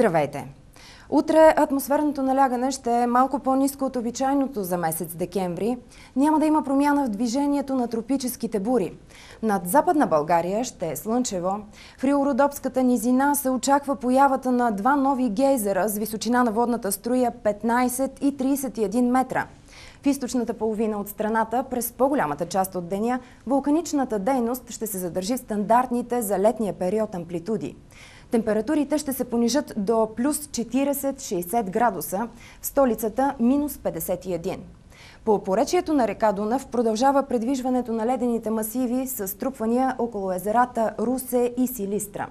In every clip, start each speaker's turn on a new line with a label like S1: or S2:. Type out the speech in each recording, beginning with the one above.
S1: Здравейте! Утре атмосферното налягане ще е малко по-ниско от обичайното за месец декември. Няма да има промяна в движението на тропическите бури. Над Западна България ще е слънчево. В Рило-Родопската низина се очаква появата на два нови гейзера с височина на водната струя 15 и 31 метра. В източната половина от страната през по-голямата част от деня вулканичната дейност ще се задържи в стандартните за летния период амплитуди. Температурите ще се понижат до плюс 40-60 градуса, в столицата минус 51. По поречието на река Дунав продължава предвижването на ледените масиви с струпвания около езерата Русе и Силистра.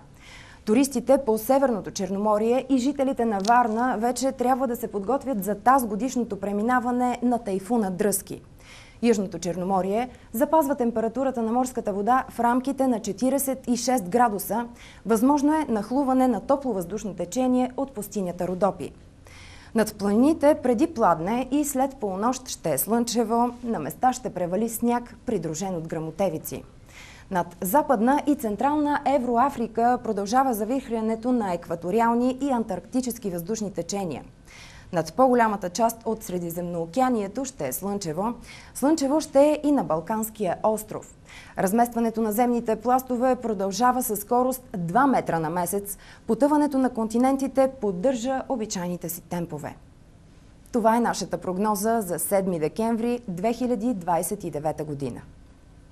S1: Туристите по Северното Черноморие и жителите на Варна вече трябва да се подготвят за тазгодишното преминаване на тайфуна Дръзки. Южното Черноморие запазва температурата на морската вода в рамките на 46 градуса. Възможно е нахлуване на топло въздушно течение от пустинята Родопи. Над планините преди пладне и след полунощ ще е слънчево, на места ще превали сняг, придружен от гръмотевици. Над Западна и Централна Евроафрика продължава завихрянето на екваториални и антарктически въздушни течения. Над по-голямата част от Средиземноокеанието ще е слънчево. Слънчево ще е и на Балканския остров. Разместването на земните пластове продължава със скорост 2 метра на месец. Потъването на континентите поддържа обичайните си темпове. Това е нашата прогноза за 7 декември 2029 година.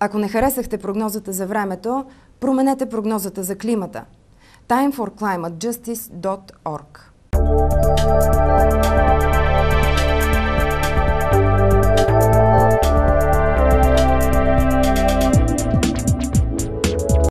S1: Ако не харесахте прогнозата за времето, променете прогнозата за климата. timeforclimatejustice.org